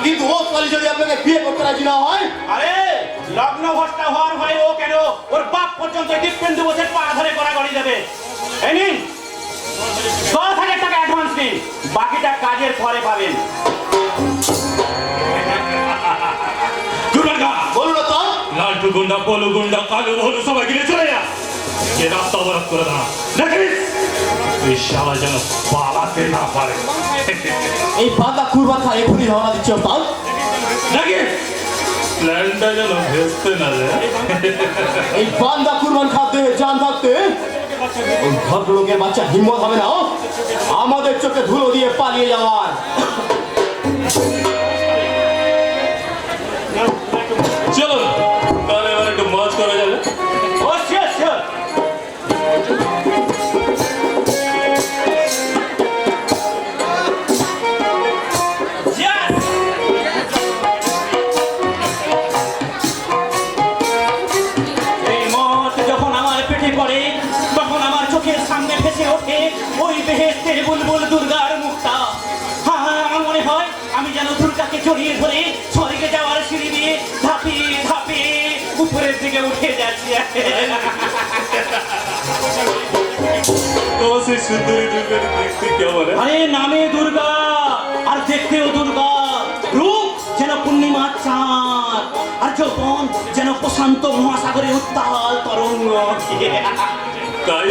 কিন্তু ও কালি যদি আপনাকে বিয়ে করতে রাজি না হয়, আরে লগ্ন ভ্রষ্টা হওয়ার ভয়ে ও কেন ওর বাপ পর্যন্ত দীপেন্দু বোসের পা ধরে গড়াগড়ি দেবে। এই নিন 10,000 টাকা অ্যাডভান্স নিন, বাকিটা কাজের পরে পাবেন। দুর্গা বলুন তো। লালটু গুন্ডা, পলু গুন্ডা, কালু ভলু সবাই গিয়ে চলে যা, যে রাস্তা অবরোধ করে দাও, দেখিস তুই শালা যেন পালাতে না পারে। এই বান্দা কুরবান খান এখনই রওনা দিচ্ছে ওস্তাদ। দেখিস প্ল্যানটা যেন ভেস্তে না যায়। এই বান্দা কুরবান খান দেহে জান থাকতে ওই ভদ্রলোকের বাচ্চা হিম্মত হবে না আমাদের চোখে ধুলো দিয়ে পালিয়ে যাওয়ার। চলো তাহলে এবার একটু মজ করা যাবে। ও শিওর শিওর। এই মত যখন আমার পেটে পড়ে তখন আমার চোখের সামনে ভেসে ওঠে ওই বেহেশতের বুলবুল দুর্গার মুখটা। হ্যাঁ, আমার মনে হয় আমি যেন দুর্গাকে জড়িয়ে ধরে স্বর্গে যাওয়ার সিঁড়ি দিয়ে ধাপিয়ে ধাপিয়ে উপরের দিকে উঠে যাচ্ছি। তো সেই সুন্দরী দুর্গা দেখতে কেমন? আরে নামে দুর্গা আর দেখতেও দুর্গা, রূপ যেন পূর্ণিমার চাঁদ আর যৌবন যেন প্রশান্ত মহাসাগরে উত্তাল তরঙ্গ। তাই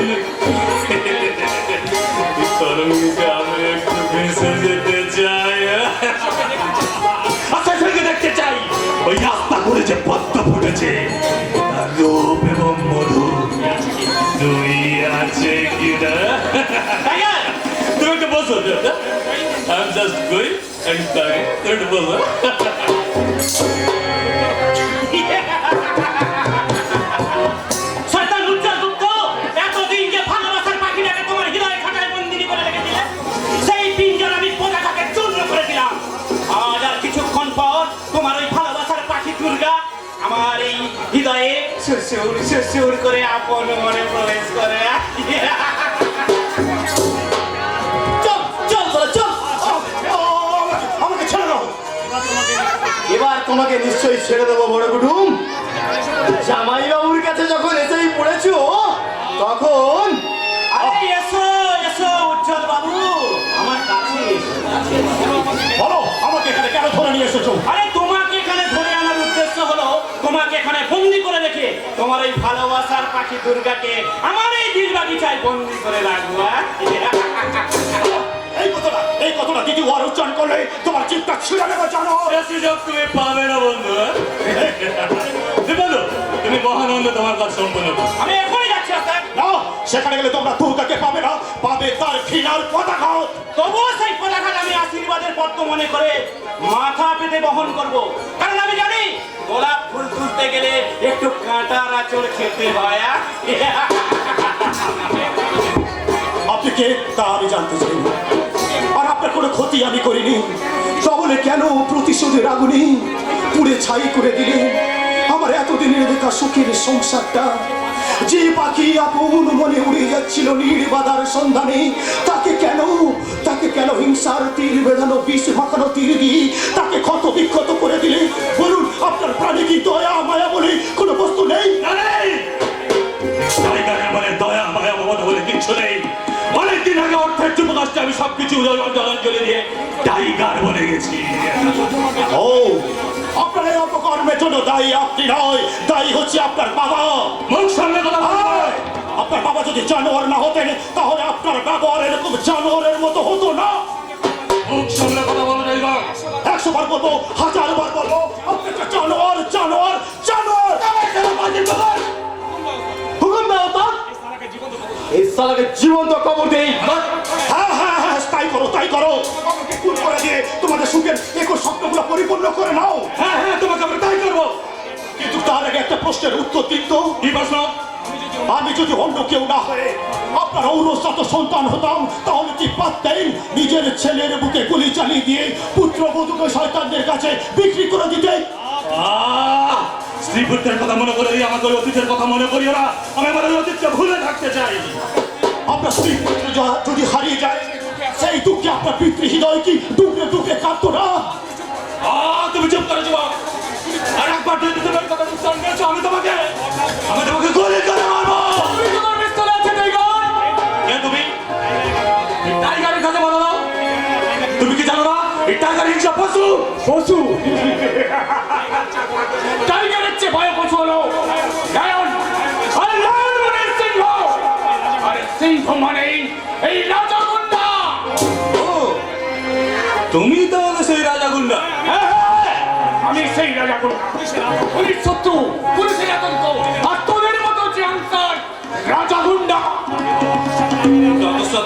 তরঙ্গিতে আমি একটু ভেসে যেতে চাই। আচ্ছা সঙ্গে দেখতে চাই ওই রাস্তা করে যে পদ্ম ফুটেছে, তার রূপ এবং মধু দুই আছে কিনা। তুমি একটু বসো, I'm just going and starting. তুমি একটু বসো। শয়তান উচ্চারগুপ্ত, এতদিন যে ভালোবাসার পাখিটাকে তোমার হৃদয় খাঁচায় বন্দিনী করে রেখেছিলে, সেই পিঞ্জর আমি পোকাটাকে চূর্ণ করে দিলাম। আজ আর কিছুক্ষণ পর তোমার ওই ভালোবাসার পাখি দুর্গা আমার এই হৃদয়ে সুরসুর সুরসুর করে আপন মনে প্রবেশ করে। চল চল তোরা চল। আমাকে ছেড়ে দাও। এবার তোমাকে নিশ্চয়ই ছেড়ে দেবো বড় কুটুম। জামাই বাবুর কাছে যখন এসেই পড়েছো তখন আরে এসো এসো উজ্জ্বল বাবু, আমার কাছে বলো আমাকে এখানে কেন ধরে নিয়ে এসেছো? আরে তোমাকে এখানে ধরে আনার উদ্দেশ্য হলো তোমাকে এখানে বন্দি করে রেখে তোমার এই ভালোবাসার পাখি দুর্গাকে আমার এই দিল বাগিচায় বন্দি করে রাখবো। এই কথাটা দিদি ওর উচ্চারণ করলে তোমার চিন্তা ছিঁড়ে নেবে জানো। সুযোগ তুমি পাবে না বন্ধু। বলো তুমি মহানন্দ তোমার কাজ সম্পূর্ণ। আমি এখনই যাচ্ছি আস্তে। না, সেখানে গেলে তোমরা দুর্গাকে পাবে না, পাবে তার ঘৃণার পতাকা। তবুও সেই পতাকা আমি আশীর্বাদের পদ্ম মনে করে মাথা পেতে বহন করব, কারণ আমি জানি গোলাপ ফুল তুলতে গেলে একটু কাঁটার আঁচড় খেতে হয়। আপনি কে তা আমি জানতে চাই, আর আপনার কোনো ক্ষতি আমি করিনি। সবলে কেন প্রতিশোধের আগুনে পুড়ে ছাই করে দিলে আমার এতদিনের দেখা সুখের সংসারটা। যে পাখি আপন মনে উড়ে যাচ্ছিল নির্বাধার সন্ধানে, তাকে কেন হিংসার তীর বেঁধানো বিষ মাখানো তীর দিয়ে তাকে ক্ষত বিক্ষত করে দিলে? বলুন, আপনার প্রাণে কি দয়া মায়া বলে কোনো বস্তু নেই? মানে দয়া মায়া মমতা বলে কিচ্ছু নেই। অনেকদিন আগে অর্থের জন্য কাজটা আমি সবকিছু জলাঞ্জলি দিয়ে টাইগার বলে গেছি। ও আপনার এই অপকর্মের জন্য দায়ী আপনি নয়, দায়ী হচ্ছে আপনার বাবা। মুখ সামনে কথা বলবেন। আপনার বাবা যদি জানোয়ার না হতেন তাহলে আপনার ব্যবহার এরকম জানোয়ারের মতো হতো না। মুখ সামনে কথা বলবেন। 100 বার বলবো, 1000 বার বলবো, আপনাকে জানোয়ার জানোয়ার জানোয়ার। হুকুম দাও তো, এই শালাকে জীবন্ত কবর দেই। হ্যাঁ হ্যাঁ হ্যাঁ, তাই করো তাই করো। আমাকে খুন করে দিয়ে তোমাদের সুখের 21 স্বপ্নগুলো পরিপূর্ণ করে নাও। হ্যাঁ হ্যাঁ, তোমাকে আমরা তাই করবো। কিন্তু তার আগে একটা প্রশ্নের উত্তর দিন তো। কি প্রশ্ন? আমি যদি অন্য কেউ না হয়ে আপনার ঔরজাত সন্তান হতাম তাহলে কি পারতেন নিজের ছেলের বুকে গুলি চালিয়ে দিয়ে পুত্রবধূকে শয়তানদের কাছে বিক্রি করে দিতে? শ্রীপুত্রের কথা মনে করে দিয়ে আমাকে অতীতের কথা মনে করিও না। আমি আমার অতীতকে ভুলে থাকতে চাই। আপনার শ্রীপুত্র যদি হারিয়ে যায় সেই দুঃখে আপনার পিতৃ হৃদয় কি দুঃখে দুঃখে কাঁদতো না? আমি তোমাকে গুলি করে মারবো। তোমার পিস্তল আছে টাইগার? কে তুমি? এই টাইগারের কাছে বলো না। তুমি কি জানো না এই টাইগার হিংসা পশু? পশু? টাইগারের চেয়ে ভয় পশু হলো লায়ন। আর লায়ন মানে সিংহ, আর সিংহ মানে এই রাজা গুন্ডা। ও, তুমি তাহলে সেই রাজা গুন্ডা? হ্যাঁ, হ্যাঁ, আমি সেই রাজা গুন্ডা। পুলিশ শত্রু, পুলিশের আতঙ্ক, আর তোদের মতো যে আনসার রাজা গুন্ডা।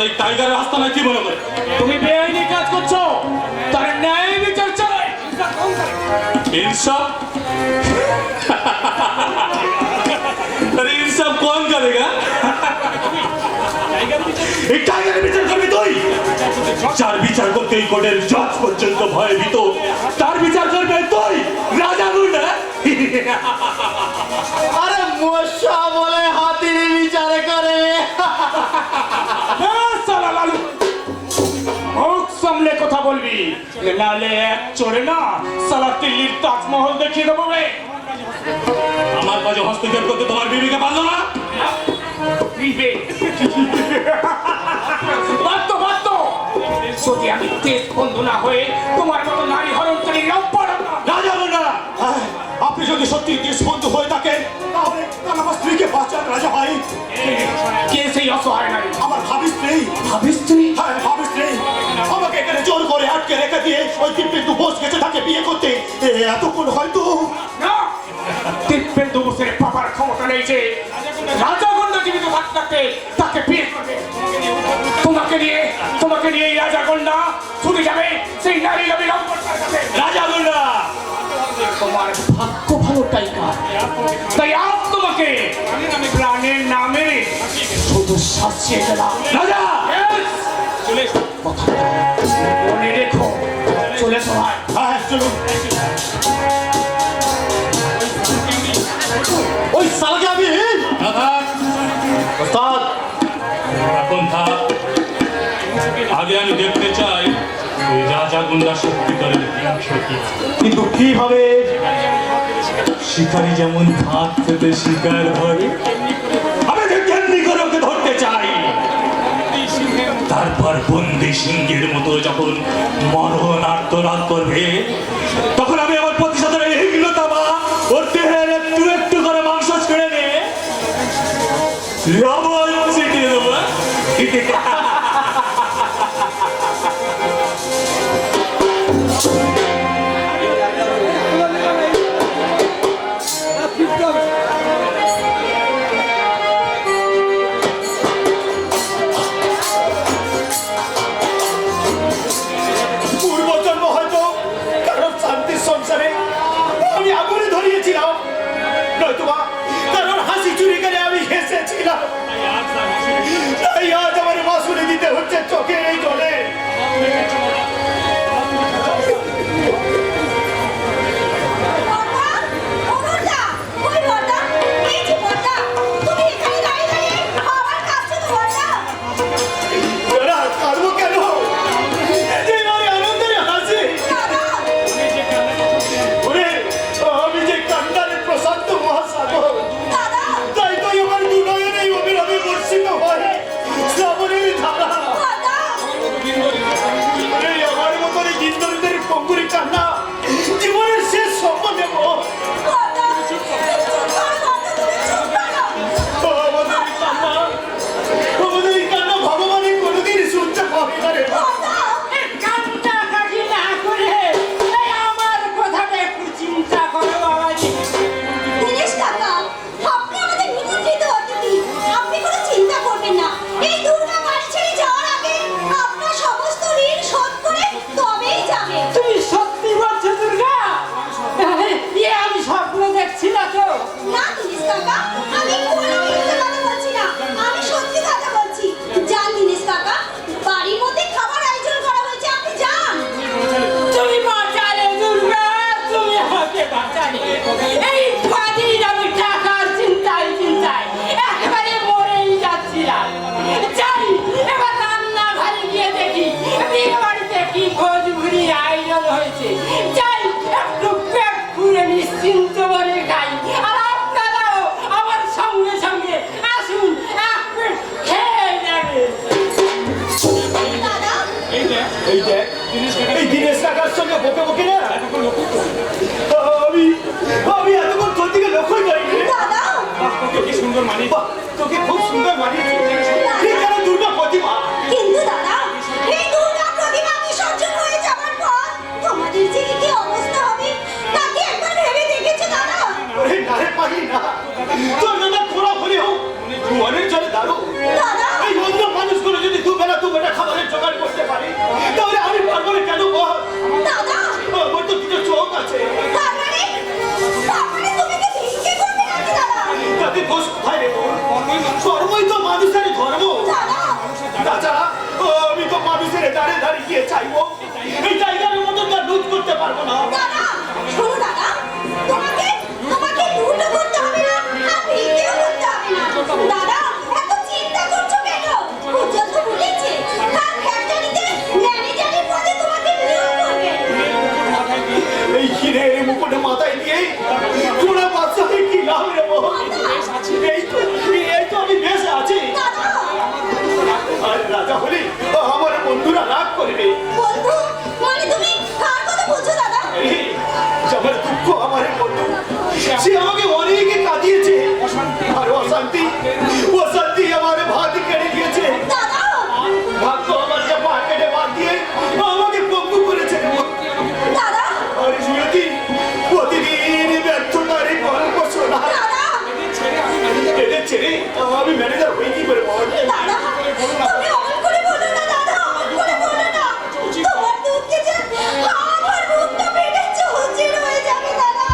এই টাইগারের আস্তানায় কি মনে করে? তুমি বেআইনি কাজ করছো, তার ন্যায় বিচার চাই। इंसाफ अरे इंसाफ कौन करेगा? এই টাইগারের বিচার করবি তুই? যার বিচার করতে এই কোর্টের জজ পর্যন্ত ভয়ভীত, তার বিচার করবে তুই রাজা গুন্ডা? আরে মশা বলে হাতির বিচার করে। সালা লালু, মুখ সামলে কথা বলবি, নালে এক চোরে না সালা দিল্লির তাজমহল দেখিয়ে দেবো রে। আমার কাজে হস্তক্ষেপ করতে তোমার বিবিকে পারলো না? বাধ্য বাধ্য, যদি আমি দেশ বন্ধু না হয়ে তোমার মতো নারী হরণকারী লম্পট হতাম। রাজা গুন্ডা, আপনি যদি সত্যি দেশবন্ধু হয়ে থাকেন তাহলে আমার স্ত্রীকে বাঁচান রাজা ভাই। কে সেই অসহায় নারী? আমার ভাবি স্ত্রী। ভাবি স্ত্রী? হ্যাঁ, ভাবি স্ত্রী আমাকে এখানে জোর করে আটকে রেখে দিয়ে ওই কিন্তু বোস গেছে তাকে বিয়ে করতে। এতক্ষণ হয়তো না, দিব্যেন্দু বোসের পাপার ক্ষমতা নেই যে রাজা গন্ডা জীবিত থাকতে তাকে বিয়ে করবে। তোমাকে নিয়ে এই রাজা গন্ডা ছুটে যাবে সেই নারী লবি লম্পটার কাছে। রাজা গুন্ডা, তোমার ভাগ্য ভালো টাইগার, তাই আজ তোমাকে প্রাণের নামে শুধু শাসিয়ে গেলাম। রাজা চলে মনে রেখো, চলে সবাই। হ্যাঁ চলুন। ওই সালকে আমি ওস্তাদ এখন থাক, আগে আমি দেখতে চাই ওই রাজা গুন্ডা সত্যিকারের হিংস্র কি। কিন্তু কিভাবে? শিকারী যেমন ভাত খেতে শিকার ধরে, আমি কেমনি করে ওকে ধরতে চাই। তারপর বন্দি সিংহের মতো যখন মরণ আত্মরাত করবে, তখন আমি আমার প্রতিশোধের হিংলতা বা ওর দেহের একটু একটু করে মাংস ছেড়ে নিয়ে লবণ ছিটিয়ে দেবো। পূর্বজন্ম হয়তো কারোর শান্তির সংসারে আমি আগুনে ধরিয়েছিলাম, নয়তোবা কারোর হাসি চুরি করে আমি হেসেছিলাম। তাই আজ আমার মাসুর রে তোরা বাচ্চা হয়ে কি লাভ রে মোহন? এই তো আমি বেশ আছি। আর রাজা হলে আমার বন্ধুরা রাগ করবে। বন্ধু মানে তুমি কার কথা বলছো দাদা? এই যে আমার দুঃখ আমার বন্ধু, সে আমাকে অনেকে কাঁদিয়েছে, আর অশান্তি অশান্তি আমার ভাত কেড়ে নিয়েছে। দাদা ভাগ্য আমার যে পা কেটে বাদ দিয়ে আমাকে পঙ্গু করেছে। দাদা আর সুরতি প্রতিদিন ব্যর্থতারই গল্প শোনা। দাদা এদের ছেড়ে আমি ম্যানেজার হই কি করে বল? দাদা তুমি অমন করে বলো না দাদা, অমন করে বলো না। তোমার দুঃখে যে আমার বুকটা ফেটে চৌচির হয়ে যাবে দাদা।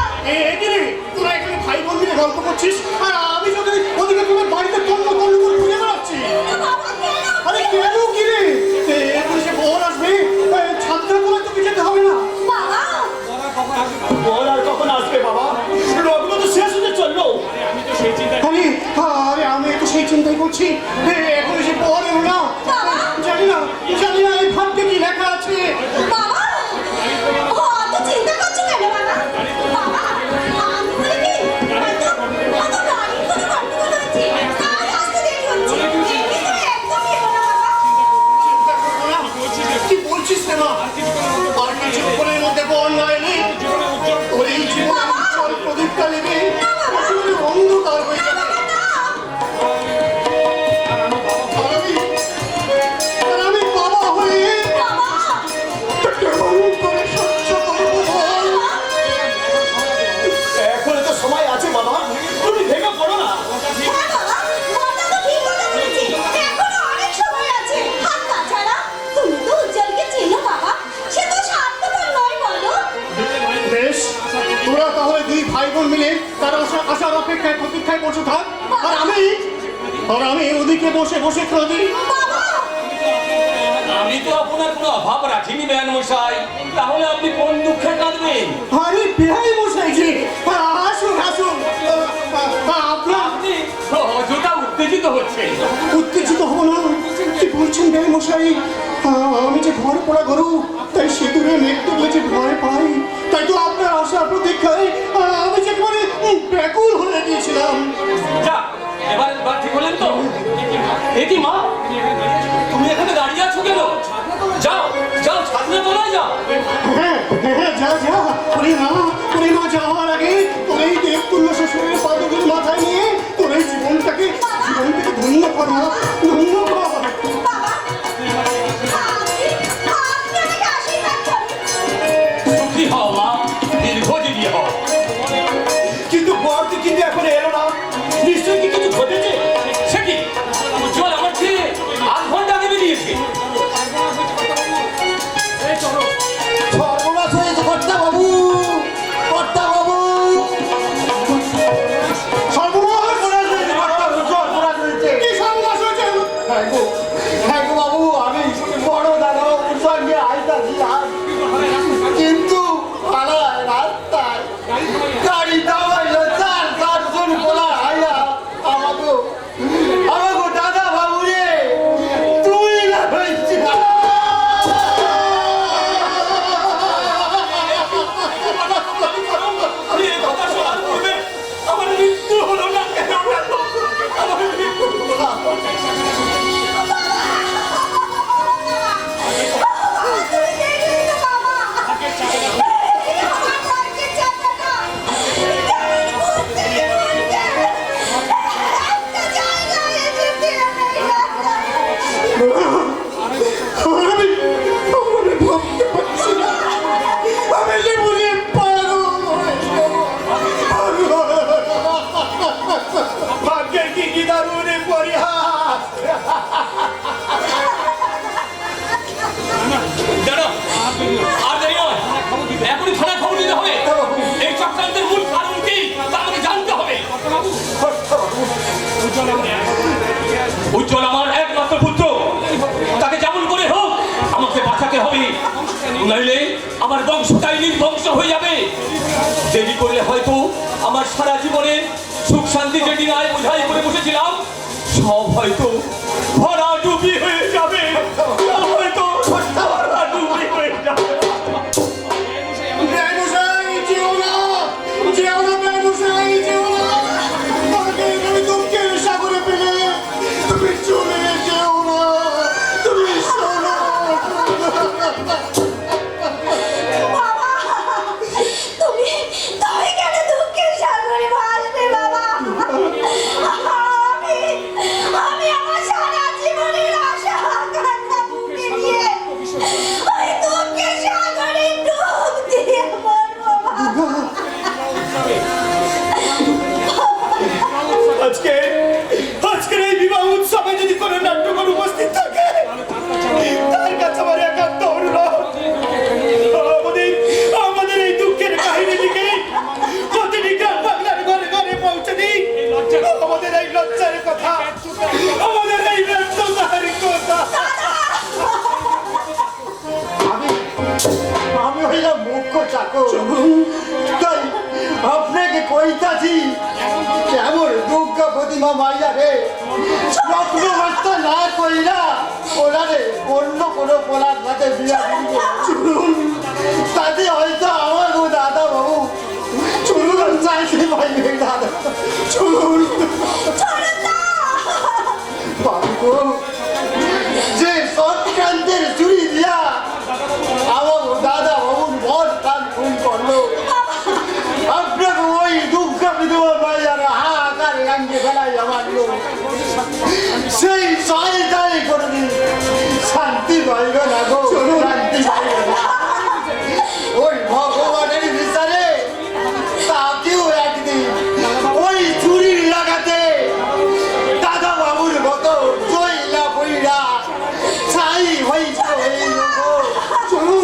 এগিরে তোরা এখানে ভাই বোন মিলে গল্প করছিস, আর আমি যদি ওদিকে তোমার বাড়িতে তন্ন তন্ন করে খুঁজে বেড়াচ্ছি। না বাবা কেন? আরে কেন কি রে? পুলিশে বর আসবে, ছাত্র করে তোকে যেতে হবে না। বাবা বর আর কখন আসবে বাবা? লগ্ন তো শেষ হতে চললো। আরে আমি তো সেই চিন্তাই করছি, এখন সে বর এলো না। বাবা জানি না এই ভাবতে কি লেখা আছে। বাবা অত চিন্তা করছো কেন বাবা? বাবা আমি বলি কি হয়তো গাড়ির কোনো গন্ডগোল হয়েছে, তাই আসতে দেরি হচ্ছে। এমনি তুমি একদম এলো না বাবা। কি বলছিস কেন? আর কিছুক্ষণের মধ্যে বর না এলে ওর এই জীবনে চল প্রদীপটা লেগে একেবারে অন্ধকার হয়ে যাবে। আর আমি বাবা হয়ে বাবা কেমন করে সহ্য করবো বল? এখনো তো সময় আছে বাবা, তুমি ভেঙে পড়ো না। হ্যাঁ বাবা, বড়দা তো ঠিক কথা বলেছে। এখনো অনেক সময় আছে। আর তাছাড়া তুমি তো উজ্জ্বলকে চেনো বাবা, সে তো স্বার্থপর নয় বলো। বেশ, তোরা তাহলে দুই ভাই বোন মিলে তার আসার অপেক্ষায় প্রতীক্ষায় বসে থাক, আর আমি ওদিকে বসে বসে কাঁদি। বাবা আমি তো আপনার কোনো অভাব রাখিনি বেয়ান মশাই, তাহলে আপনি কোন দুঃখে কাঁদবেন? আরে বেহাই মশাই যে, আসুন আসুন। আপনার আপনি অযথা উত্তেজিত হচ্ছেন। উত্তেজিত হব না। কি বলছেন বেহাই মশাই? আমি যে ঘর পড়া গরু, তাই সিঁদুরে মেঘ দেখলে যে ভয় পাই, তাই তো আপনার আসার প্রতীক্ষায় আমি যে করে ব্যাকুল হয়ে গিয়েছিলাম। যা, এবার ঠিক হলেন তো? এটি মা, তুমি এখানে দাঁড়িয়ে আছো কেন? যাও যাও, ছাদনা তোলায় যাও। হ্যাঁ যা ওরে মা যাওয়ার আগে তোর এই দেবতুল্য শ্বশুরের পাদগুলো মাথায় নিয়ে তোর এই জীবনটাকে ধন্য কর, ধন্য কর। বাবা আপনি আমাকে আশীর্বাদ করুন। সুখী হও মা, দীর্ঘজীবী হও। কিন্তু বর তো কিন্তু এখন এলো না, নিশ্চয়ই কি কিছু ঘটেছে। সে কি, উজ্জ্বল আমার ছেলে 8 ঘন্টা আগে বেরিয়েছে। সর্বনাশ হয়েছে কর্তা বাবু, কর্তা বাবু। সর্বনাশ হয়েছে। কি সর্বনাশ হয়েছে? হ্যাঁ গো বাবু, আমি বড় দাদা সঙ্গে আইতাছিলাম, কিন্তু পাড়ায় রাস্তায় গাড়ি দাঁড়াইলো, 4-5 বলা হাইয়া আমাকে দাদা বাবু রে তুই না হয়েছি। আমি এ কথা শোনার পূর্বে আমার মৃত্যু হলো না কেন? আমার মৃত্যু হলো না। তুমি দেখলে তো বাবা, আমার মাকে চাচাটা গাড়ির মধ্যে একটা জায়গায় এসে ফিরে নেই রাস্তায়। আমি ভাবতে পারছি না, আমি জীবনে পাগল হয়ে যাবো। ভাগ্যের কি দারুণ পরিহাস। দাঁড়াও, আর দেরি নয়, এখনই থানায় খবর দিতে হবে। এই চক্রান্তের মূল কারণ কি তা আমাকে জানতে হবে। উজ্জ্বল আমার একমাত্র পুত্র, তাকে যেমন করে হোক আমাকে বাঁচাতে হবে, নইলে আমার বংশটাই নির্বংশ হয়ে যাবে। দেরি করলে হয়তো আমার সারা জীবনে সুখ শান্তি যেটি নাই বোঝাই করে বসেছিলাম, সব হয়তো ভরা ডুবি হয়ে যাবে। সব হয়তো ভরা ডুবি হয়ে যাবে। বেয়াই মশাই, যেও না, চাকর তাই আপনাকে কইতাছি কেমন দুর্গ প্রতিমা মাইয়া রে রত্নবস্তা না কইরা ওনারে অন্য কোনো পোলার সাথে বিয়া দিব চলুন তাতে হয়তো আমার ও দাদা বাবু চলুন চাইতে পাইবে দাদা চলুন বাবু যে সংক্রান্তের চুরি দিয়া আমার দাদা বাবুর মন প্রাণ খুন করলো আপনাকে ওই দুঃখ বিধবা মাইয়ারা হাহাকার গাঙ্গে ফেলাই আমার লোক সেই সহায়তাই করে দিন শান্তি পাইবে না গো শান্তি পাইবে না ওই ভগবানের বিচারে তাকেও একদিন ওই চুরির লাগাতে দাদা বাবুর মতো জয়লা বইরা ছাই হইতে হইল গো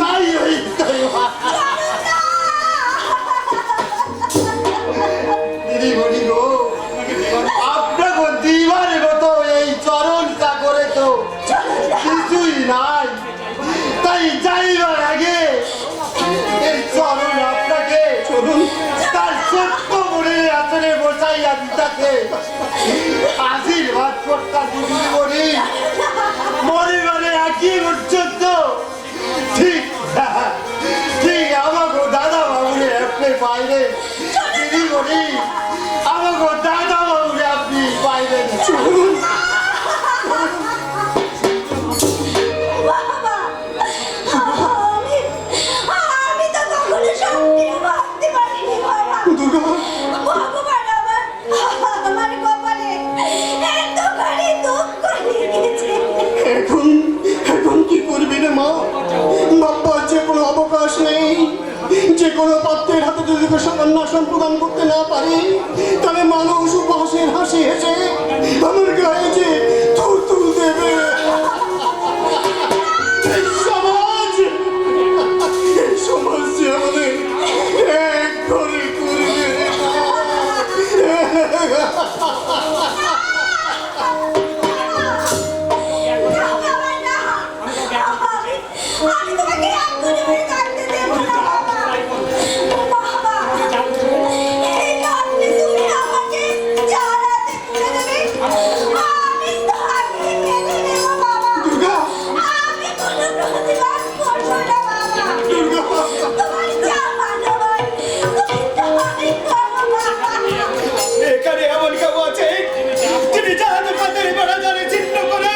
ছাই হইতে দিদি বলি গো আপনাকে দিবার মতো এই চরণটা করে তো কিছুই নাই তাই যাইবার আগে এই চরণ আপনাকে চলুন তার ছোট্ট মনে আসলে বসাইয়া দিতাকে আশীর্বাদ করতা দিদি বলি মনে মনে একই পর্যন্ত ঠিক ঠিক আমাকে দাদা বাবুরে আপনি পাইলেন দিদি বলি আমাকে দাদা বাবুরে আপনি পাইলেন চলুন বাবা আমি তো কখনো স্বপ্নেও ভাবতে পারিনি বাবা ভগবান আমার কপালে এত করে দুঃখ লিখেছে এখন কি করবি রে মা বাপ্পার যে কোনো অবকাশ নেই যে কোনো পাত্রের হাতে যদি কন্যাসন প্রদান করতে না পারে তাহলে মানুষ উপহাসের হাসি হেসে আমার গায়ে যে তুল দেবে এই সমাজ যে আমাদের এক ঘরে করবে আমি তোমাকে এক্ষুনি মেরে কাটতে দেবো না বাবা বাবা এই কাটলে তুমি আমাকে জানাতে করে দেবে আমি তো আগে কেটে দেবো বাবা দুর্গা আমি কোনো প্রতিবাদ করবো না বাবা তোমার যা ভালো হয় তুমি তাই করো বাবা এখানে এমন কেউ আছে যিনি জাহাজের পাতের বেড়া জানে চিহ্ন করে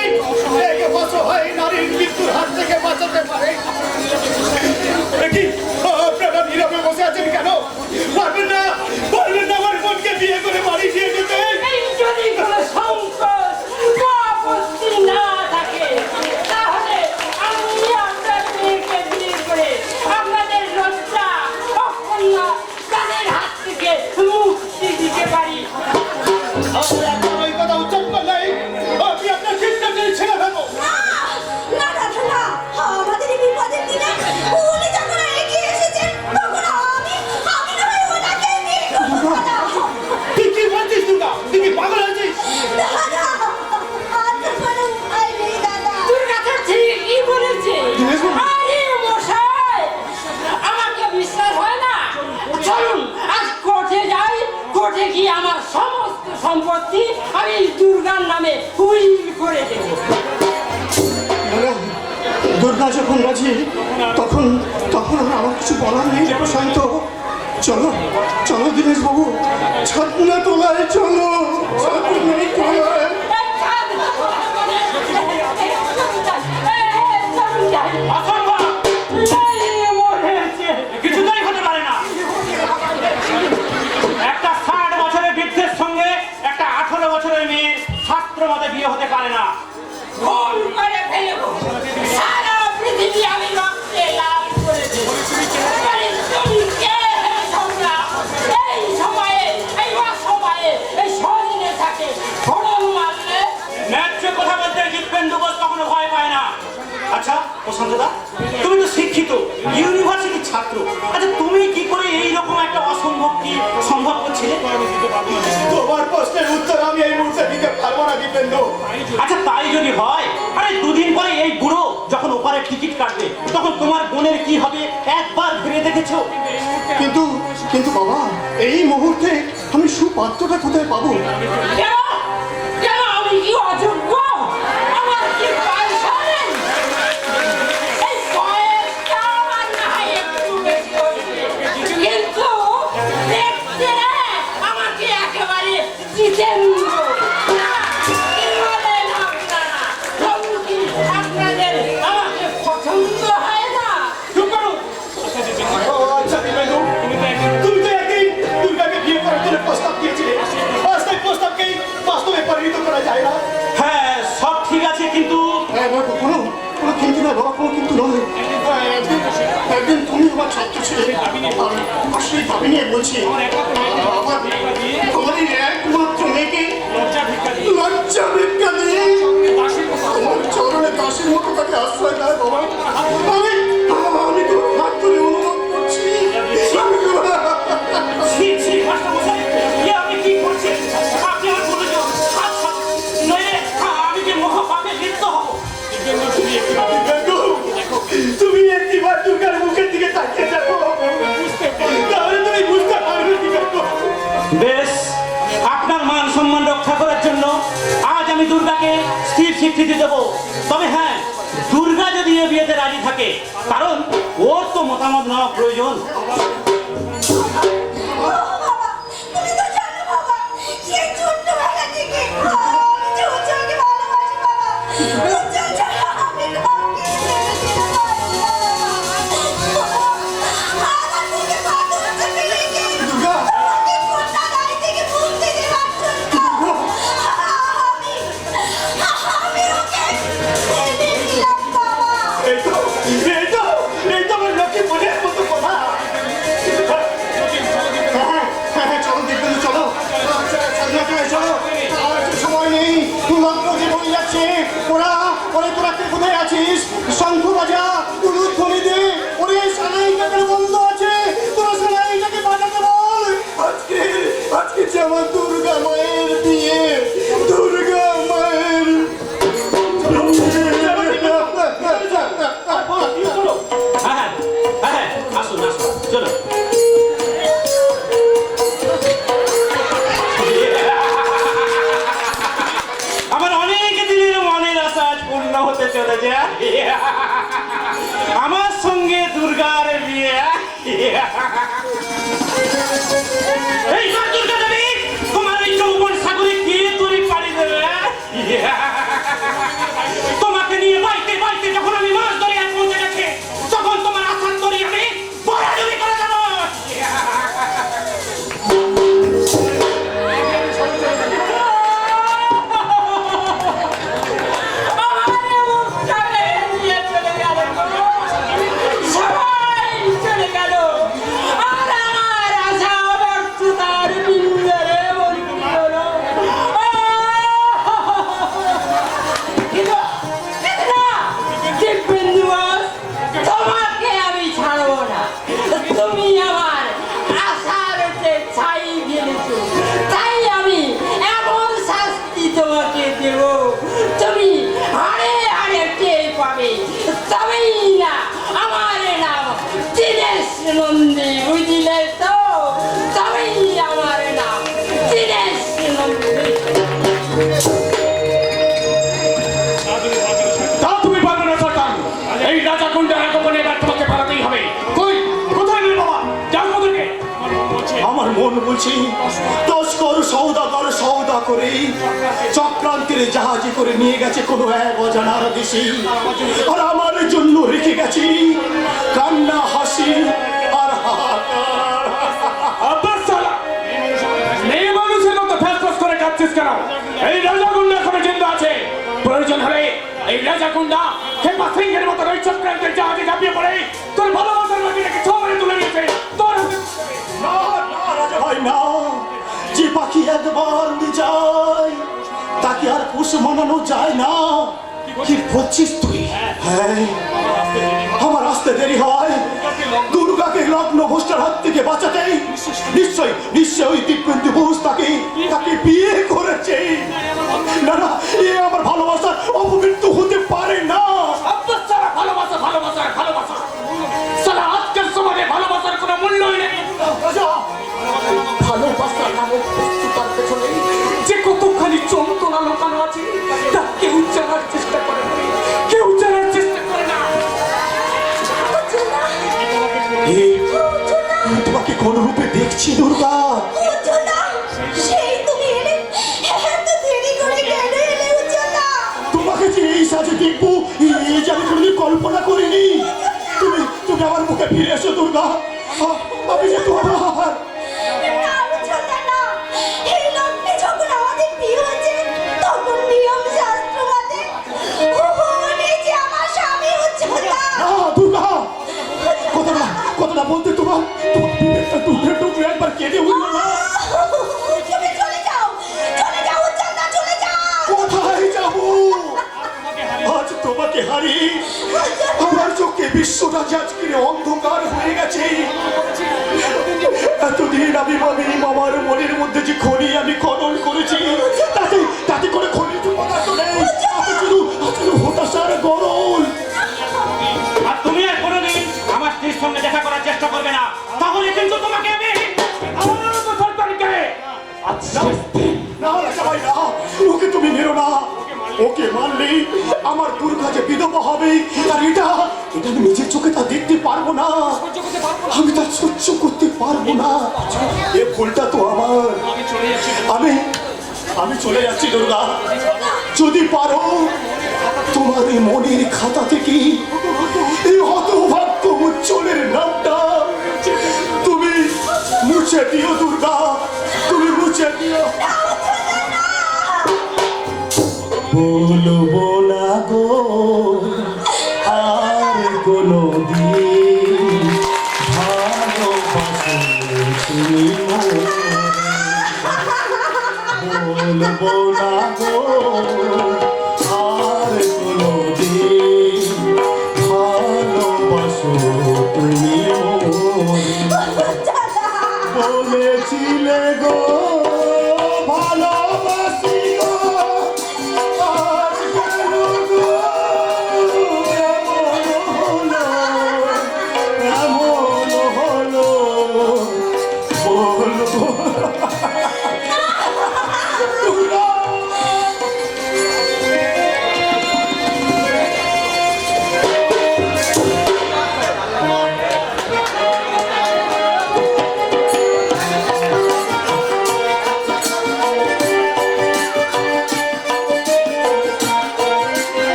একে অসহায় নারীর মৃত্যুর হাত থেকে বাঁচাতে পারে কি আপনারা নীরবে বসে আছেন কেন পারবেন না আমার বোনকে বিয়ে করে বাড়ি দিয়ে যেতে এই যদি কোনো সংকোচ বা আপত্তি না থাকে তাহলে আমি আপনার মেয়েকে বিয়ে করে আপনাদের লজ্জা অকন্যা তাদের হাত থেকে মুক্তি দিতে পারি। ওই কথা উচ্চারণ করলে আপনি আপনার চিন্তাকে ছেড়ে ফেলবো না দাদা না আমাদের এই বিপদের দিনে উনি যখন এগিয়ে এসেছেন তখন আমি না হয় ওনাকে বিয়ে করবো না তুই কি বলছিস দুর্গা তুই কি পাগল হয়েছিস দাদা আর তো কোনো উপায় নেই দাদা দুর্গা তো ঠিকই বলেছে। আরে মশাই আমাকে বিশ্বাস হয় না, চলুন আজ কোর্টে যাই, কোর্টে গিয়ে আমার সমস্ত সম্পত্তি আমি দুর্গার নামে উইল করে দেবো। দুর্গা যখন রাজি তখন আর আমার কিছু বলার নেই প্রশান্ত চলো দীনেশ বাবু ছাতনা তোলায় চলো ছাতনা তোলায় কিছুতেই হতে পারে না। একটা 60 বছরের বৃদ্ধের সঙ্গে একটা 18 বছরের মেয়ের ছাত্র মতে বিয়ে হতে পারে না। ভুল করে ফেলবো, সারা পৃথিবী আমি রক্তে লাভ করেছি। আরে তুমি কে হে তোমরা? এই সময়ে এই অসময়ে এই সদিনে থাকে ফড়ন মারলে ন্যায্য কথা বলতে জিতবেন্দু বোস কখনো ভয় পায় না। আচ্ছা প্রশান্তদা, তুমি তো শিক্ষিত ইউনিভার্সিটির ছাত্র, আচ্ছা তুমি কি করে এইরকম একটা অসম্ভব কি সম্ভব করছিলে? তোমার প্রশ্নের উত্তর আমি এই মুহূর্তে দিতে পারবো না দীপেন্দ্র আচ্ছা তাই যদি হয়, আরে দুদিন পরে এই বুড়ো যখন ওপারে টিকিট কাটবে তখন তোমার বোনের কি হবে একবার ভেবে দেখেছো? কিন্তু কিন্তু বাবা, এই মুহূর্তে আমি সুপাত্রটা কোথায় পাবো? কেন কেন আমি কি অযোগ্য? আমার কি পয়সা নেই? এই কয়েকটা আমার না হয় একটু বেশি হয়েছে, কিন্তু দেখতে আমাকে একেবারে জিতেন্দ্র। কি বলেন আপনারা? তবু কি আপনাদের আমাকে পছন্দ হয় না? চুপ করো। আচ্ছা দিবেন্দু, তুমি তো একদিন দুর্গাকে বিয়ে করার জন্য প্রস্তাব দিয়েছিলে। আজ তাই প্রস্তাবকেই বাস্তবে পরিণত করা যায় না। হ্যাঁ সব ঠিক আছে কিন্তু কোনো কোনো কিন্তু নয় বাবা, কোনো কিন্তু নয়। একদিন তুমি আমার ছাত্র ছিলে, আর সেই দাবি নিয়ে বলছি আমার এই একমাত্র মেয়েকে লজ্জা ভিক্ষা দিয়ে তোমার চরণে দাসের মতো তাকে আশ্রয় দেয় বাবা। আমি তো হাত ধরে অনুভব করছি। ছি ছি মাস্টারমশাই, এ আমি কি করছি? আপনি আমার বলে যান নইলে আমি যে মহাপাপে লিপ্ত হব। দিবেন্দু, তুমি একটিবার দুর্গার মুখের দিকে তাকিয়ে দেখো, তাহলে তুমি বুঝতে পারবে দিবেন্দু। বেশ, আপনার মান সম্মান রক্ষা করার জন্য আজ আমি দুর্গাকে স্থির স্বীকৃতি দেব। তবে হ্যাঁ, দুর্গা যদি এ বিয়েতে রাজি থাকে, কারণ ওর তো মতামত নেওয়া প্রয়োজন। বাবা, তুমি তো জানো বাবা, সেই ছোট্টবেলা থেকে আমি যে উজ্জ্বলকে ভালোবাসি বাবা। উজ্জ্বল ছাড়া আমি কাউকে ছেড়ে যেতে পারি না। আমার বুকে পাথর চেপে রেখে দুর্গা! তোমাকে কন্যা বাড়ি থেকে মুক্তি দেওয়ার জন্য আমি ওকে ছেড়ে দিলাম বাবা। এই তো আমার লক্ষ্মী মনের মতো কথা। চলো দিবেন্দু, চলো চলো। আর যে সময় নেই, মাত্র যে বই যাচ্ছে। ওরে তোরা কে কোথায় আছিস? শঙ্খ বাজা, উলুদ ধ্বনি দে। ওরে সানাইটাকে বন্ধ আছে, তোরা সানাইটাকে বাজাতে বল। আজকে যে আমার দুর্গা মায়ের বিয়ে, দুর্গা মায়ের। হ্যাঁ হ্যাঁ হ্যাঁ, আসুন আসুন, চলো। আমার অনেক দিনের মনের আশা আজ পূর্ণ হতে চলেছে। আমার সঙ্গে দুর্গার বিয়ে। এই মা দুর্গা দেবী, তোমার এই যৌবন সাগরে কে তরি পাড়ি দেবে? তোমাকে নিয়ে বাইতে বাইতে যখন আমি মাছ ধরে আর পৌঁছে গেছে, তখন তোমার আশার তরি আমি বড়াডুবি করে দেবো। আমারে মুখটা ভেঙে দিয়ে চলে গেল গো। সবাই চলে গেল, আর আমার আশা ব্যর্থতার বিন্দরে বন্ধ হলো। কিন্তু না, দিব্যেন্দু বস, তোমাকে আমি ছাড়বো না। তুমি আমার আশার যে ছাই ফেলেছো, তাই আমি এমন শাস্তি তোমাকে দেব, তুমি হাড়ে হাড়ে টের পাবে। তবেই না আমার নাম দীনেশ নন্দী, বুঝলে তো? তবেই আমার নাম দীনেশ নন্দী। তা তুমি পারবে না সরকার। এই রাজা গুন্ডার আগমনে এবার তোমাকে পালাতেই হবে। কই, কোথায় নেই বাবা? যাও ওদেরকে। আমার মন বলছি, তস্কর সৌদা করে চক্রান্তের জাহাজে করে নিয়ে গেছে কোনো এক অজানার দেশে, আর আমার জন্য রেখে গেছি কান্না, হাসি আর হাহাকার। আব্বাস সালা, মেয়ে মানুষের মতো ফ্যাসফ্যাস করে কাঁদছিস কেন? এই রাজা গুন্ডা এখনো জিন্দা আছে। প্রয়োজন হলে এই রাজা গুন্ডা খেপা সিংহের মতো ওই চক্রান্তের জাহাজে ঝাঁপিয়ে পড়ে তোর ভালোবাসার বাকিটাকে ছবরে তুলে নিয়েছে। তোর হাতে না রাজা ভাই না, যে পাখি একবার যায় তাকে আর পোষ মানানো যায় না। কি বলছিস তুই? হ্যাঁ, আমার আসতে দেরি হয় দুর্গাকে লগ্ন ভ্রষ্টার হাত থেকে বাঁচাতে নিশ্চয় ওই দিব্যেন্দু ঘোষ তাকে বিয়ে করেছে। না এ আমার ভালোবাসার অপমৃত্যু হতে পারে না। আব্বাস সালা ভালোবাসা লুকানো আছে তা কেউ জানার চেষ্টা করে না, কেউ জানার চেষ্টা করে না। তোমাকে কোন রূপে দেখছি দুর্গা? উজ্জ্বলা, সেই তুমি এলে, এত দেরি করে কেন এলে উজ্জ্বলা? তোমাকে যে এই সাজে দেখবো এই যে আমি কোনোদিন কল্পনা করিনি। তুমি তুমি আমার মুখে ফিরে এসো দুর্গা। আমি যে তোমার না উজ্জ্বলা না, এই লগ্নে যখন আমাদের বিয়ে হয়েছে তখন নিয়ম শাস্ত্র মতে উনি যে আমার স্বামী উজ্জ্বলা। দুর্গা, কথাটা বলতে তোমার বিবেকটা টুকরে টুকরে একবার কেঁদে উঠলো না। তুমি চলে যাও উজ্জ্বলা, চলে যাও। কোথায় যাবো? আজ তোমাকে হারিয়ে আমার চোখে বিশ্বটা যে আজকে অন্ধকার হয়ে গেছে। এতদিন আমি ভাবিনি মামার মনের মধ্যে যে খনি আমি খনন করেছি তাতে করে খনিজ পদার্থ নেই, আছে শুধু হতাশার গরল। আর তুমি আর কোনোদিন আমার স্ত্রীর সঙ্গে দেখা করার চেষ্টা করবে না, তাহলে কিন্তু তোমাকে আমি আমার বছর তারিখে না রাজা ভাই না, ওকে তুমি মেরো না। ওকে মারলেই আমার দুর্গা যে বিধবা হবে, আর এটা আমি নিজের চোখে তা দেখতে পারবো না, আমি তা সহ্য করতে পারবো না। এ ভুলটা তো আমার। আমি চলে যাচ্ছি দুর্গা। যদি পারো তোমার এই মনের খাতা থেকে এই হতভাগ্য উজ্জ্বলের নামটা তুমি মুছে দিও দুর্গা, তুমি মুছে দিও। বলবো না গো আর কোনো দিন ভালোবাসো তুমি বলবো না গো আর কোনো দিন ভালোবাসো তুমি বলেছিলে গো ভালোবাসি গো, আজ কেন গো এমন হলো বলবো।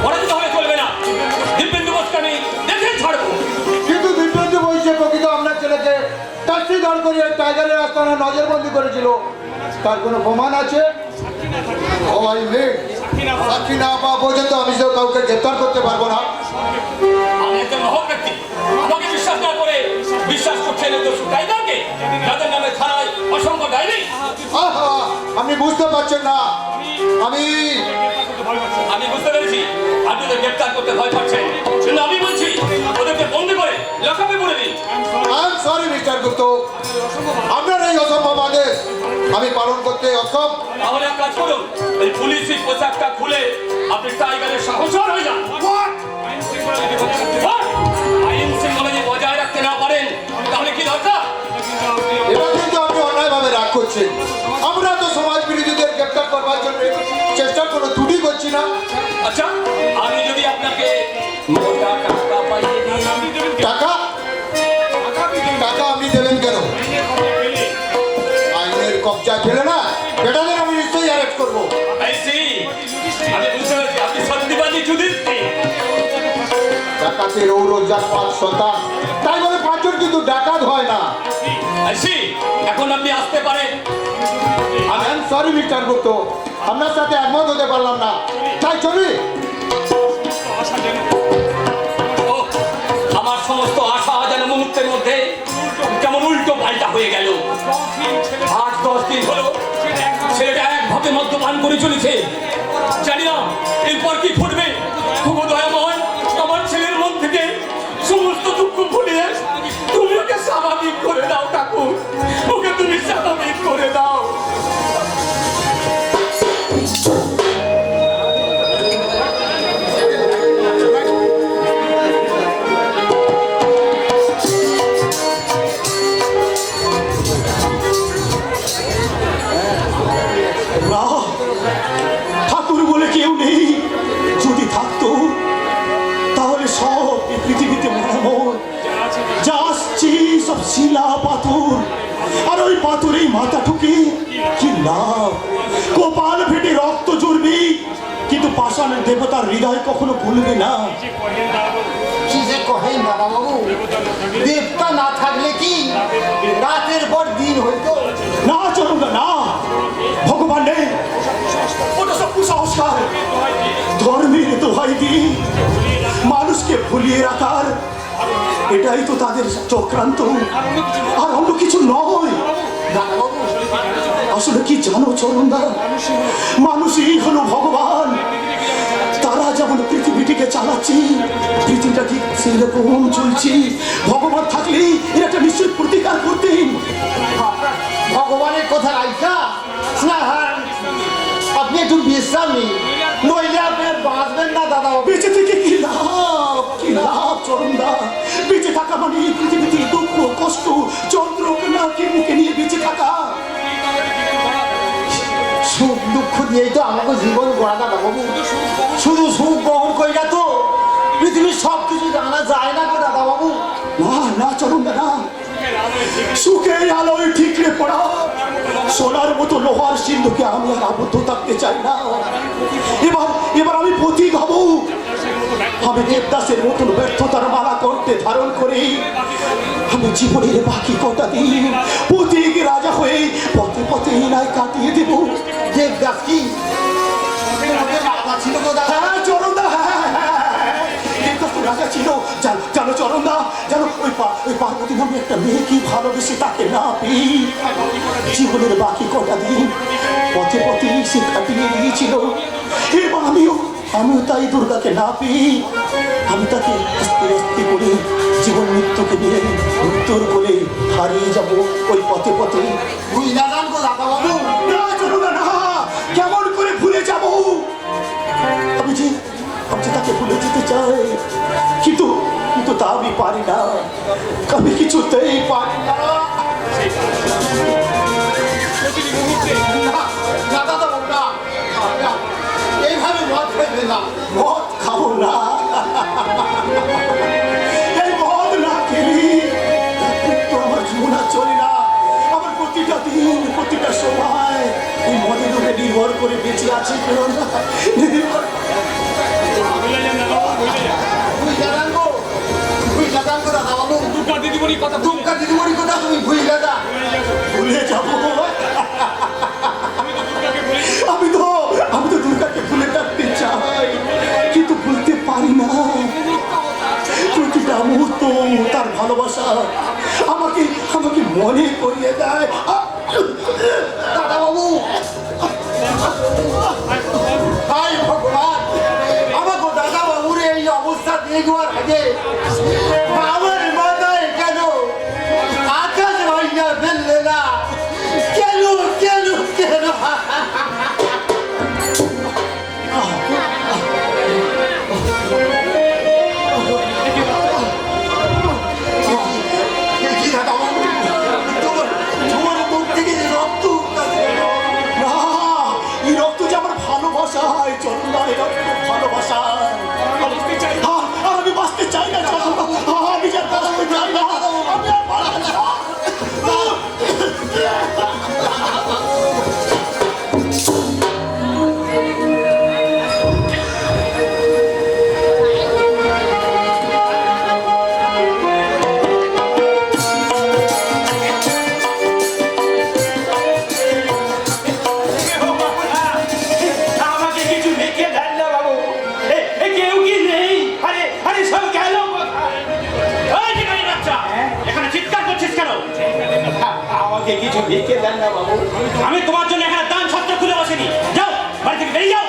পরাজিত হলে চলবে না, দিব্যেন্দু বোসকে আমি দেখে ছাড়বো। কিন্তু বিভ্রান্ত বলছে প্রকৃত আপনার ছেলেকে ট্যাক্সি দাঁড় করিয়ে টাইগারের আস্তানা নজরবন্দি করেছিল, তার কোনো প্রমাণ আছে? সাক্ষী না পাওয়া পর্যন্ত আমি তো কাউকে গ্রেপ্তার করতে পারবো না। আমি একজন মহৎ ব্যক্তি, আমাকে বিশ্বাস না করে বিশ্বাস করছেন এই দস্যু টাইগারকে, যাদের নামে থানায় অসংখ্য ডায়েরি। আহা, আপনি বুঝতে পারছেন না, আমি বুঝতে পেরেছি আপনি ওদের গ্রেপ্তার করতে ভয় পাচ্ছেন, কিন্তু আমি বলছি ওদেরকে বন্দি করে লকআপে পড়ে দিন। আই এম সরি মিস্টার গুপ্ত, আপনার এই অসম্ভব আদেশ আমি পালন করতে অক্ষম। তাহলে এক কাজ করুন, এই পুলিশি পোশাকটা খুলে আপনি টাইগারের সহচর হয়ে যান। আইন শৃঙ্খলা যদি বজায় রাখতে না পারেন তাহলে কি দরকার? এটা কিন্তু আপনি অন্যায়ভাবে রাগ করছেন। আমরা তো সমাজ বিরোধীদের গ্রেপ্তার করবার জন্য চেষ্টার কোনো ত্রুটি করছি না। আচ্ছা, আমি যদি আপনাকে মোটা টাকা পাইয়ে দিই? টাকা টাকা আপনি দেবেন কেন? আইনের কবজা ফেলে না, বেটাদের আমি নিশ্চয়ই অ্যারেস্ট করবো। I see, আমি বুঝতে পেরেছি আপনি সত্যিবাদী যুধিষ্ঠির। ডাকাতের ঔরজাত 5 সন্তান, তাই বলে 5 জন কিন্তু ডাকাত হয় না। I see, এখন আপনি আসতে পারেন। আই এম সরি মিস্টার গুপ্ত, আপনার সাথে একমত হতে পারলাম না, তাই চলি। ও, আমার সমস্ত আশা যেন মুহূর্তের মধ্যে কেমন উল্টো পাল্টা হয়ে গেল। 8-10 দিন হলো ছেলেটা একভাবে মদ্যপান করে চলেছে, জানি না এরপর কি ঘটবে। খুব দয়াময়, আমার ছেলের মন থেকে সমস্ত দুঃখ ভুলিয়ে তুমি ওকে স্বাভাবিক করে দাও ঠাকুর, ওকে তুমি স্বাভাবিক করে দাও। শিলা পাথর, আর ওই পাথরেই মাথা ঠুকে কি লাভ? কপাল ফেটে রক্ত জড়বে, কিন্তু পাষাণের দেবতার হৃদয় কখনো ভুলবে না। কি যে কহেন দাদাবাবু, দেবতা না থাকলে কি রাতের পর দিন হইতো? না চরণদা না, ভগবান নেই, ওটা সব কুসংস্কার। ধর্মের দোহাই দিয়ে মানুষকে ভুলিয়ে রাখার এটাই তো তাদের চক্রান্ত, আর অন্য কিছু নয়। দাদাবাবু, আসলে কি জানো চরণদা, মানুষই হলো ভগবান। তারা যেমন পৃথিবীটিকে চালাচ্ছে, পৃথিবীটা ঠিক সেরকম চলছে। ভগবান থাকলে এর একটা নিশ্চয় প্রতিকার করতেন। ভগবানের কথা রাইখা স্নাহান আপনি একটু বিশ্রাম নিন, নইলে আপনি আর বাঁচবেন না দাদাবাবু। বেঁচে থেকে কি লাভ? কি লাভ চরণদা? বেঁচে থাকা মানে এই পৃথিবীতে দুঃখ কষ্ট যন্ত্রণাকে মুখে নিয়ে বেঁচে থাকা। সুখ দুঃখ দিয়েই তো আমাকে জীবন গড়া দাদাবাবু। শুধু সুখ গ্রহণ কইরা তো পৃথিবীর সব কিছু জানা যায় না গো দাদাবাবু। না না চরণদা না, সুখের আলোয় ঠিকরে পড়া সোনার মতো লোহার সিন্ধুকে আমি আর আবদ্ধ থাকতে চাই না। এবার এবার আমি পথিক হব। আমি দেবদাসের মতন ব্যর্থতার মালা করতে ধারণ করে আমি জীবনের বাকি কটা দিন পথিক রাজা হয়ে পথে পথে নাই কাটিয়ে দেব। দেবদাস কি তোমাদের রাজা ছিল গো দাদা? হ্যাঁ চরণদা, হ্যাঁ দেবদাস তো রাজা ছিল। জানো চরণদা, জানো ওই পার্বতী নামে একটা মেয়ে কি ভালোবেসে তাকে না পেয়ে জীবনের বাকি কটা দিন পথে পথে সে কাটিয়ে দিয়েছিল। এবার আমিও তাই দুর্গাকে না পেয়ে আমি তাকে আস্তে আস্তে করে জীবন মৃত্যুকে নিয়ে মৃত্যুর কোলে হারিয়ে যাব ওই পথে পথে। বুঝলা যান গো দাদাবাবু। না চরণদা না, কেমন করে ভুলে যাব? আমি যে তাকে ভুলে যেতে চাই, কিন্তু কিন্তু তা আমি পারি না, আমি কিছুতেই পারি না। না দাদাবাবু না, এইভাবে মদ খাইবে না। মদ খাবো না, এই মদ না খেলি তো আমার জীবন আর চলে না। আমার প্রতিটা দিন প্রতিটা সময় এই মদের উপরে নির্ভর করে বেঁচে আছি। দুর্গা দিদিমণির কথা তুমি ভুইলা যা। ভুলে যাবো? আমি তো দুর্গাকে ভুলে থাকতে চাই, কিন্তু ভুলতে পারি না। প্রতিটা মুহূর্ত তার ভালোবাসা আমাকে মনে করিয়ে দেয়। দাদাবাবু, হায় ভগবান, আমাকে দাদাবাবুর এই অবস্থা দেখবার আগে আমার মাথায় কেন আকাশ ভাইয়া ফেললে না? কেন কেন কেন? দেখি দাদাবাবু, তোমার মুখ থেকে যে রক্ত উঠতেছে। না, এই রক্ত যে আমার ভালোবাসা, এই চরণদা, এই রক্ত ভালোবাসা। আর আমি বাঁচতে চাই না চরণদা, আমি যে আর বাঁচতে চাই না, আমি আর বাঁচতে চাই না। আমাকে কিছু লিখে দেন না বাবু। কেউ কি নেই? আরে আরে সব গেল কোথায়? ওই ঠিকানি বাচ্চা, এখানে চিৎকার করছিস কেন? আমাকে কিছু লিখে দেন না বাবু। আমি তোমার জন্য এখানে দান ছত্র খুলে বসিনি। যাও, বাড়ি থেকে বেরিয়ে যাও।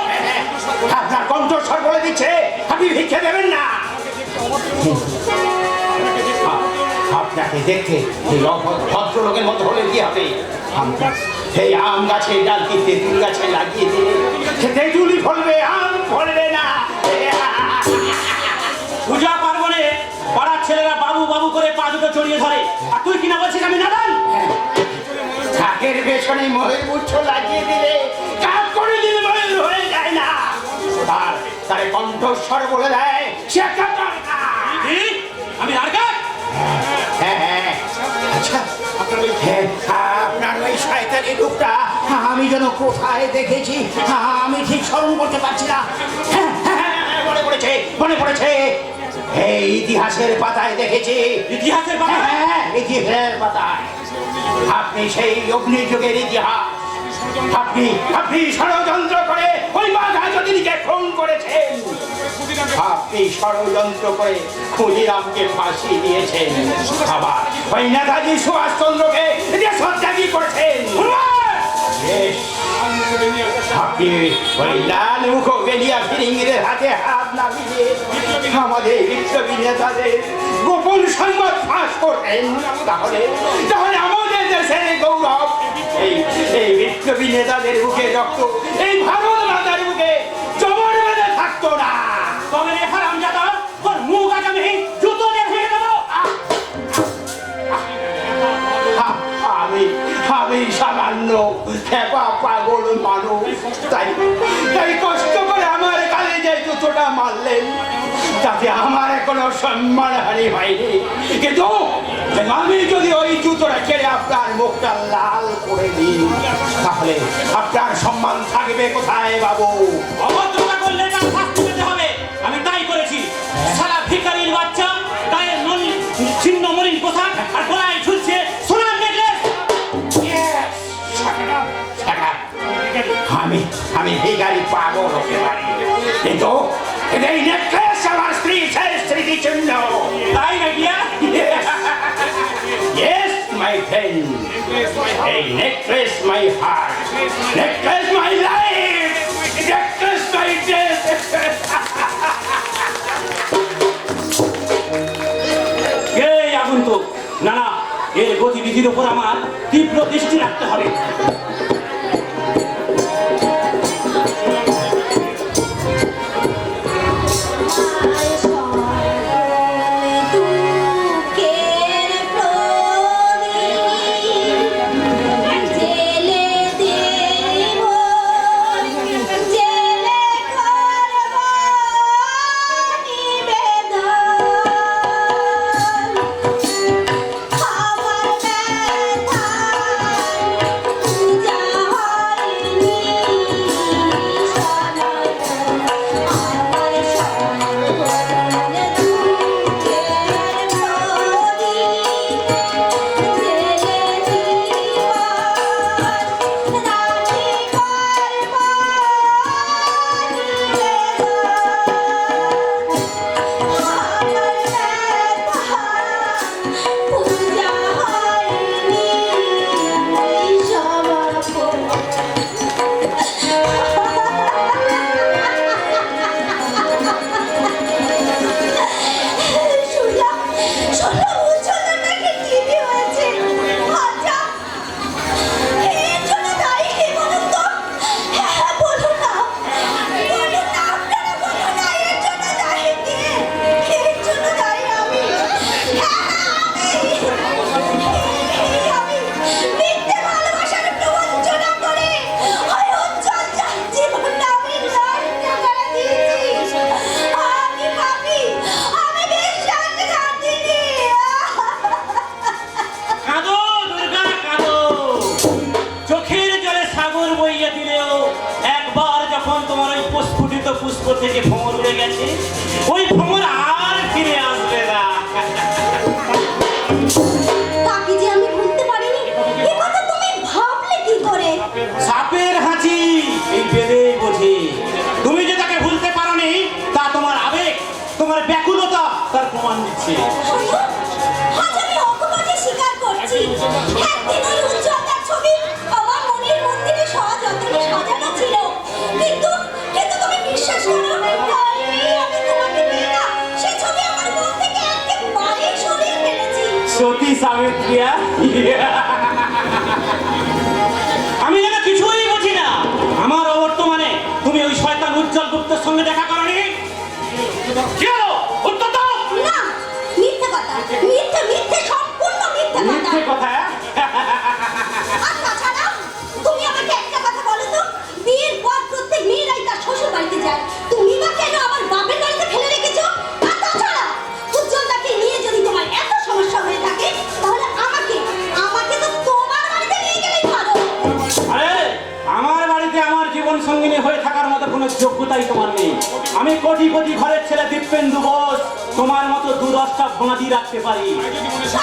আপনার কণ্ঠস্বর বলে দিচ্ছে আপনি ভিক্ষে দেবেন না। আপনাকে দেখতে এই ভদ্রলোকের মতো হলে কি হবে? সেই আম গাছের ডাল কি তেঁতুল গাছে লাগিয়ে দিয়ে তেঁতুলই ফলবে, আম ফলবে না। পূজা পার্বণে পাড়ার ছেলেরা বাবু বাবু করে পা দুটো জড়িয়ে ধরে, আর তুই কিনা বলছিস আমি নাদান? ঢাকের পেছনে মহের মুঠো লাগিয়ে দিলে কাজ করে দিলে মহের হয়ে যায় না। আর তার কণ্ঠস্বর বলে দেয় সে কাটার না। আমি আর হ্যাঁ হ্যাঁ কোথায় দেখেছি আমি ঠিক স্মরণ করতে পারছি না। মনে পড়েছে এই ইতিহাসের পাতায় দেখেছি। ইতিহাসের পাতায়? হ্যাঁ, ইতিহাসের পাতায়। আপনি সেই অগ্নিযুগের ইতিহাস। আপনি ষড়যন্ত্র করে ওই বাঘা যতীনকে খুন করেছেন। আপনি ষড়যন্ত্র করে ক্ষুদিরামকে ফাঁসি দিয়েছেন। আবার ওই নেতাজি সুভাষচন্দ্রকে দেশত্যাগী করেছেন। আপনি ওই লাল মুখ বেলিয়া ফিরিঙ্গিদের হাতে হাত না মিলিয়ে আমাদের বিপ্লবী নেতাদের গোপন সংবাদ ফাঁস করতেন। তাহলে আমাদের দেশের গৌরব এই বিপ্লবী নেতাদের বুকে রক্ত এই ভারত মাতার বুকে জমাট বেঁধে থাকতো না। তবে রে হারামজাদা, তোর মুখ আজ আমি জুতো দিয়ে ভেঙে দেবো। আমি সামান্য খেপা পাগল মানুষ, তাই কষ্ট করে আমার গালে যে জুতোটা মারলেন তাতে আমার কোনো সম্মানহানি হয়নি। কিন্তু আমি যদি ওই জুতোটা ছেড়ে আপনার মুখটা লাল করে দিই তাহলে আপনার সম্মান থাকবে কোথায় বাবু? অভদ্রতা করলে তার শাস্তি পেতে হবে। আমি তাই করেছি। সারা ভিখারির বাচ্চা, গায়ে ছিন্ন মলিন পোশাক আর গলায় ঝুলছে সোনার নেকলেস। আমি ভিখারি পাগল হতে পারি, কিন্তু এই নেকলেস আমার স্ত্রী স্মৃতিচিহ্ন। তাই না ডিয়া? Yes, my friend. A necklace, my heart. Necklace, my life. Necklace, my death. এই আগন্তুক, না এর গতিবিধির উপর আমার তীব্র দৃষ্টি রাখতে হবে। পুষ্প থেকে ভ্রমণ উড়ে গেছে, ওই ভ্রমণ আর ফিরে আসবে না। তাকে যে আমি ভুলতে পারিনি, এ কথা তুমি ভাবলে কি করে? সাপের হাঁচি এই বেদেই বোঝে। তুমি যে তাকে ভুলতে পারোনি তা তোমার আবেগ, তোমার ব্যাকুলতা তার প্রমাণ দিচ্ছে। আজ আমি অকপটে স্বীকার করছি, একদিন ওই উজ্জ্বলতার ছবি আমার মনের মন্দিরে সযত্নে সাজানো ছিল, কিন্তু তুমি বিশ্বাস করো, আমি তোমাকে পেয়ে না সেই ছবি আমার মন থেকে একেবারে সরিয়ে ফেলেছি। সতী সাবিত্রিয়া, আমি যেন কিছুই বুঝি না। আমার বর্তমানে তুমি ওই শয়তান উজ্জ্বল গুপ্তের সঙ্গে দেখা করনি? কি হলো? উত্তর দাও। না, মিথ্যে কথা, মিথ্যে সম্পূর্ণ মিথ্যে কথা। আর তাছাড়া তুমি আমাকে একটা কথা বলো তো, বিয়ের পর প্রত্যেক মেয়েরাই তার শ্বশুর বাড়িতে যায়, তুমি বা কেন আমার বাপের বাড়িতে ফেলে রেখেছো? আর তাছাড়া উজ্জ্বলতাকে নিয়ে যদি তোমার এত সমস্যা হয়ে থাকে তাহলে আমাকে তো তোমার বাড়িতে নিয়ে গেলেই ভালো। আরে আমার ক্ষমতাই তোমার নেই। আমি কোটিপতি ঘরের ছেলে দীপেন্দু বোস তোমার মতো 2-10টা ভোনাদি রাখতে পারি।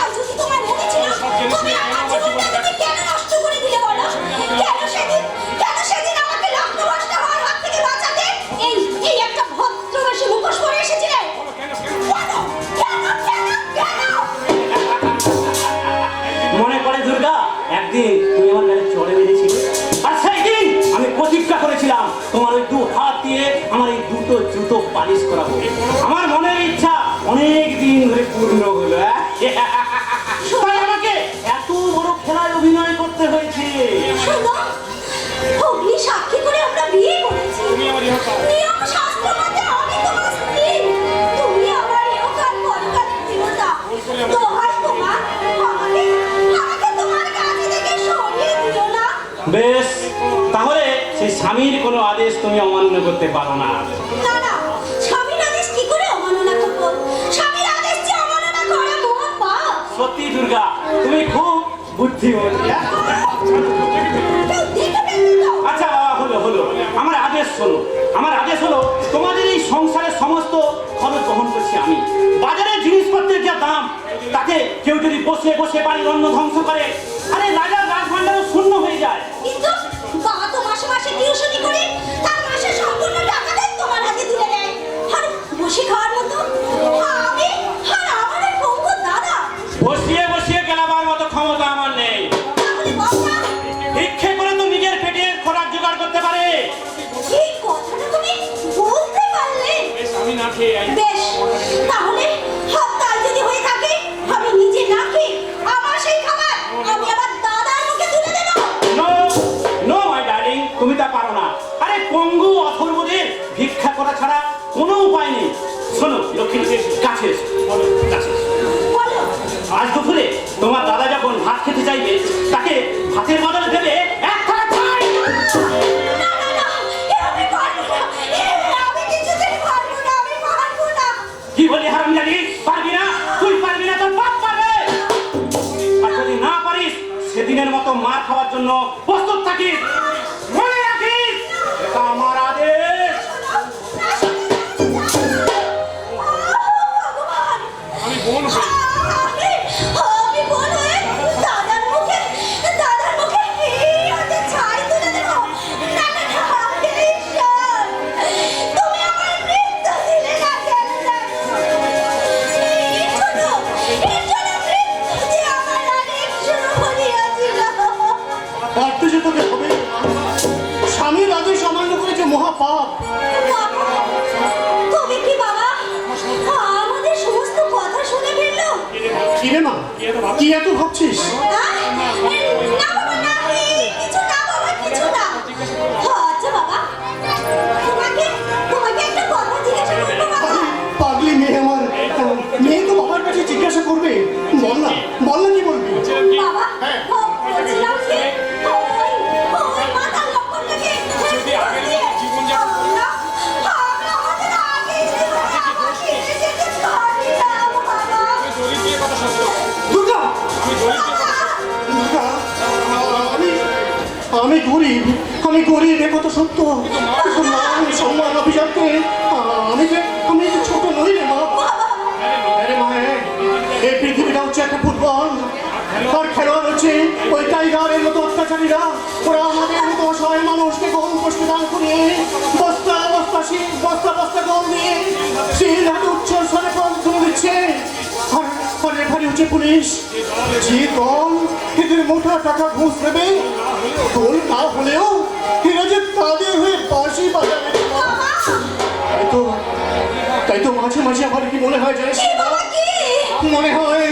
আর যদি তোমার মনে ছিল, তুমি আমার জীবনটাকে কেন নষ্ট করে দিলে বলো? কেন সেদিন আমাকে লক্ষ্যভ্রষ্ট হওয়ার হাত থেকে বাঁচাতে এই একটা ভদ্রবেশী মুখোশ পরে এসেছিলে? কেন? মনে পড়ে দুর্গা, একদিন তুমি আমার গায়ে চড়ে মেরেছিলে, আর সেই দিন আমি প্রতিজ্ঞা করেছিলাম তোমার ওই 2 হাত দিয়ে আমার এই 2টো জুতো পালিশ করাবো। আমার মনের ইচ্ছা অনেক দিন ধরে পূর্ণ হলো। তাই আমাকে এত বড় খেলায় অভিনয় করতে হয়েছে। শোনো, অগ্নি সাক্ষী করে আমরা বিয়ে করেছি। নিয়ম শাস্ত্র মতে আমি তোমার স্ত্রী, তুমি আমার ইহকাল পরকালের দেবতা। দোহাই তোমার, আমাকে তোমার কাছে থেকে সরিয়ে দিও না। বেশ, তাহলে সেই স্বামীর কোনো আদেশ তুমি অমান্য করতে পারো না। না, স্বামীর আদেশ কি করে অমাননা করবো? স্বামীর আদেশ যে অমাননা করা মহাপাপ। সত্যি দুর্গা, তুমি খুব বুদ্ধিমতী। কেউ দেখে ফেলবে তো। আচ্ছা বাবা, হলো আমার আদেশ শোনো। আমার আদেশ হলো, তোমাদের এই সংসারের সমস্ত খরচ বহন করছি আমি। বাজারের জিনিসপত্রের যা দাম, তাতে কেউ যদি বসে বসে বাড়ির অন্ন ধ্বংস করে, আরে রাজার রাজভাণ্ডারও শূন্য হয়ে যায়। কিন্তু বাবা তো মাসে মাসে টিউশনি করে তার মাসে সম্পূর্ণ টাকাটাই তোমার হাতে তুলে দেয়। আর বসে খাওয়ার মতো আমি আর আমার এই পঙ্গু দাদা, বসিয়ে বসিয়ে গেলাবার মতো ক্ষমতা আমার নেই। তাহলে বাবা ভিক্ষে করে তো নিজের পেটের খোরাক জোগাড় করতে পারে। এই কথাটা তুমি বলতে পারলে? বেশ, তাহলে হাত তাই যদি হয়ে থাকে, আমি নিজে না খেয়ে আমার সেই খাবার আমি আমার দাদার মুখে তুলে দেব। নো মাই ডার্লিং, তুমি তা পারো না। আরে পঙ্গু অথর্বদের ভিক্ষা করা ছাড়া কোনো উপায় নেই। শোনো লক্ষ্মী, কাছে এসো, কাছে এসো। বলো। আজ দুপুরে তোমার দাদা যখন ভাত খেতে চাইবে, তাকে ভাতের বদলে দেবে এক থালা ছাই। না, আমি পারবো না। আমি কিছুতেই পারবো না, আমি পারবো না। কি বলি হারামজাদি, পারবি না? তুই পারবি না, তোর বাপ পারবে। আর যদি না পারিস, সেদিনের মতো মার খাওয়ার জন্য প্রস্তুত থাকিস। মনে রাখিস, এটা আমার আদেশ। আমি বোন হয়ে দাদার মুখে এই হাতে ছাই তুলে দেব। না, ঈশ্বর, তুমি আমার মৃত্যু দিলে না কেন জানো? এর জন্য মৃত্যু যে আমার অনেক শুরু হইয়াছিল। পারতে যে তোকে হবে। স্বামীর আদেশ অমান্য করেছে মহাপাপ। তুমি কি বাবা আমাদের সমস্ত কথা শুনে ফেললো? কি রে মা, কি এত ভাবছিস? না বাবা, না, কিছু না বাবা, কিছু না। আচ্ছা বাবা, তোমাকে একটা কথা জিজ্ঞাসা করবো বাবা? পাগলি মেয়ে আমার, মেয়ে তো বাবার কাছে জিজ্ঞাসা করবে। বল না কি বলবি? বাবা, বলছিলাম যে ওই মাতাল লক্ষণটাকে আমরা আমাদের আগে জীবনে আমাকে যেতে পারি না বাবা। দুর্গা, আমি গরিব, এ কথা সত্য। মান সম্মান অভিযানকে আমি যে ছোট নই রে মা। আরে মা, এই পৃথিবীটা হচ্ছে একটা ফুটবল, আর খেলোয়াড় হচ্ছে ওই টাইগারের মতো অত্যাচারীরা। ওরা আমাদের মতো অসহায় মানুষকে গম কষ্ট দান করে বস্তা গম নিয়ে সেই হাতে উচ্ছল স্বরে পথ তুলে দিচ্ছে। আর রেফারি হচ্ছে পুলিশ। যে দল এদের মোটা টাকা ঘুষ দেবে, দল না হলেও এরা যে তাদের হয়ে বাঁশি বাজাবে। তাই তো মাঝে মাঝে আমার কি মনে হয় জানিস? বাবা কি মনে হয়